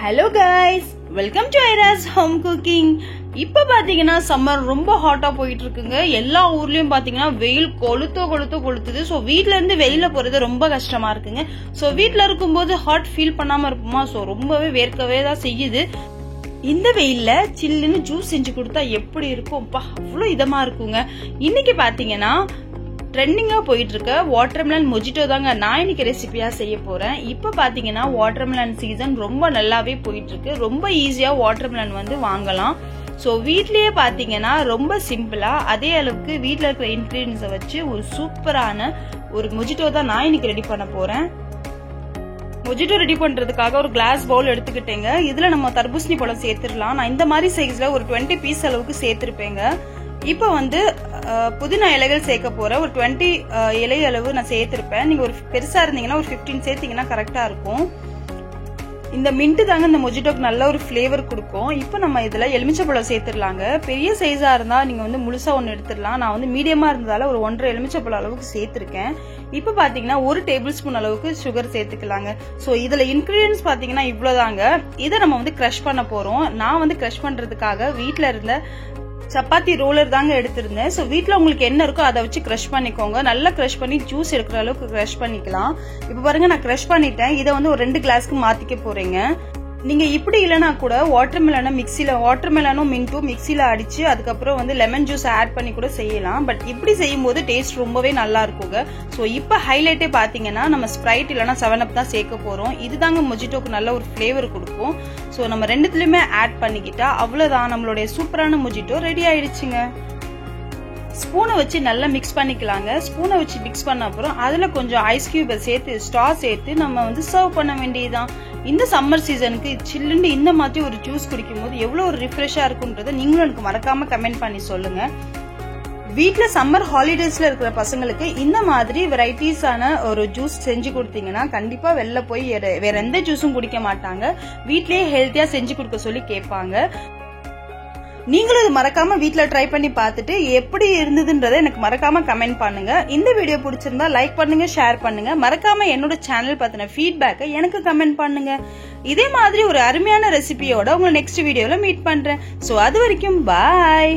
Hello guys, welcome to Ira's home cooking. இப்ப பாத்தீங்கன்னா summer ரொம்ப ஹாட்டா போயிட்டு இருக்குங்க. எல்லா ஊர்லயும் பாத்தீங்கன்னா வெயில் கொளுத்துது. சோ வீட்ல இருந்து வெளியில போறது ரொம்ப கஷ்டமா இருக்குங்க. சோ வீட்ல இருக்கும்போது ஹாட் ஃபீல் பண்ணாம இருப்போமா? சோ ரொம்பவே வேர்க்கவே தான் செய்யுது. இந்த வெயில்ல சில்லுன்னு ஜூஸ் செஞ்சு கொடுத்தா எப்படி இருக்கும்? அவ்வளவு இதமா இருக்குங்க. இன்னைக்கு பாத்தீங்கன்னா ட்ரெண்டிங்கா போயிட்டு இருக்க வாட்டர்மெலன் மொஜிட்டோ தாங்க நான் இன்னைக்கு ரெசிபியா செய்ய போறேன். இப்ப பாத்தீங்கன்னா வாட்டர்மெலன் சீசன் ரொம்ப நல்லாவே போயிட்டு இருக்கு. ரொம்ப ஈஸியா வாட்டர்மெலன் வந்து வாங்கலாம். சோ வீட்லயே பாத்தீங்கன்னா ரொம்ப சிம்பிளா அதே அளவுக்கு வீட்ல இருக்கிற இன்கிரீடியன்ஸை வச்சு ஒரு சூப்பரான ஒரு மொஜிட்டோ தான் நான் இன்னைக்கு ரெடி பண்ண போறேன். மொஜிட்டோ ரெடி பண்றதுக்காக ஒரு கிளாஸ் பவுல் எடுத்துக்கிட்டேங்க. இதுல நம்ம தர்பூசணி பழம் சேர்த்துடலாம். நான் இந்த மாதிரி சைஸ்ல ஒரு 20 பீஸ் அளவுக்கு சேர்த்திருப்பேங்க. இப்ப வந்து புதினா இலைகள் சேர்க்க போறேன். ஒரு 20 இலை அளவு நான் சேர்த்திருப்பேன். நீங்க ஒரு பெருசா இருந்தீங்கன்னா ஒரு 15 சேர்த்தீங்கன்னா கரெக்டா இருக்கும். இந்த மின்ட் தாங்க இந்த மொஜிட்டோக்கு நல்ல ஒரு ஃபிளேவர் கொடுக்கும். இப்ப நம்ம இதுல எலுமிச்சப்பழம் சேர்த்துடலாங்க. பெரிய சைஸா இருந்தா நீங்க வந்து முழுசா ஒன்னு எடுத்துடலாம். நான் வந்து மீடியமா இருந்ததால ஒரு 1.5 எலுமிச்சப்பழம் அளவுக்கு சேர்த்திருக்கேன். இப்ப பாத்தீங்கன்னா 1 டேபிள் ஸ்பூன் அளவுக்கு சுகர் சேர்த்துக்கலாங்க. சோ இதுல இன்கிரீடியன்ஸ் பாத்தீங்கன்னா இவ்வளவுதாங்க. இதை நம்ம வந்து கிரஷ் பண்ண போறோம். நான் வந்து கிரஷ் பண்றதுக்காக வீட்ல இருந்த சப்பாத்தி ரோலர் தாங்க எடுத்திருந்தேன். சோ வீட்ல உங்களுக்கு என்ன இருக்கோ அதை வச்சு கிரஷ் பண்ணிக்கோங்க. நல்லா கிரஷ் பண்ணி ஜூஸ் எடுக்கிற அளவுக்கு கிரஷ் பண்ணிக்கலாம். இப்ப பாருங்க நான் கிரஷ் பண்ணிட்டேன். இதை வந்து ஒரு 2 கிளாஸ்க்கு மாத்திக்க போறேங்க. நீங்க இப்படி இல்லைன்னா கூட வாட்டர்மெலனும் மின்ட்டும் மிக்சில அடிச்சு அதுக்கப்புறம் வந்து லெமன் ஜூஸ் ஆட் பண்ணி கூட செய்யலாம். பட் இப்படி செய்யும் போது டேஸ்ட் ரொம்பவே நல்லா இருக்குங்க. சோ இப்ப ஹைலைட்டே பாத்தீங்கன்னா நம்ம ஸ்ப்ரைட் இல்லைன்னா 7up தான் சேர்க்க போறோம். இதுதாங்க மொஜிட்டோக்கு நல்ல ஒரு ஃபிளேவர் கொடுக்கும். சோ நம்ம ரெண்டுத்துலயுமே ஆட் பண்ணிக்கிட்டா அவ்வளவுதான், நம்மளுடைய சூப்பரான மொஜிட்டோ ரெடி ஆயிடுச்சுங்க. ஸ்பூனை வச்சு நல்லா மிக்ஸ் பண்ணிக்கலாங்க. ஸ்பூனை வச்சு மிக்ஸ் பண்ண அப்புறம் அதுல கொஞ்சம் ஐஸ் கியூபை சேர்த்து ஸ்ட்ரா சேர்த்து நம்ம வந்து சர்வ் பண்ண வேண்டியதுதான். இந்த சம்மர் சீசனுக்கு சில்லுன்னு இந்த மாதிரி ஒரு ஜூஸ் குடிக்கும் போது எவ்வளவு ஒரு ரிஃப்ரெஷா இருக்குன்றத நீங்களும் எனக்கு மறக்காம கமெண்ட் பண்ணி சொல்லுங்க. வீட்ல சம்மர் ஹாலிடேஸ்ல இருக்கிற பசங்களுக்கு இந்த மாதிரி வெரைட்டிஸான ஒரு ஜூஸ் செஞ்சு கொடுத்தீங்கன்னா கண்டிப்பா வெளில போய் வேற எந்த ஜூஸும் குடிக்க மாட்டாங்க. வீட்லயே ஹெல்த்தியா செஞ்சு கொடுக்க சொல்லி கேட்பாங்க. நீங்களும் இது மறக்காம வீட்ல ட்ரை பண்ணி பார்த்துட்டு எப்படி இருந்ததுன்றதை எனக்கு மறக்காம கமெண்ட் பண்ணுங்க. இந்த வீடியோ பிடிச்சிருந்தா லைக் பண்ணுங்க, ஷேர் பண்ணுங்க. மறக்காம என்னோட சேனல் பத்தின ஃபீட்பேக்கை எனக்கு கமெண்ட் பண்ணுங்க. இதே மாதிரி ஒரு அருமையான ரெசிபியோட உங்களை நெக்ஸ்ட் வீடியோல மீட் பண்றேன். சோ அது வரைக்கும் பாய்.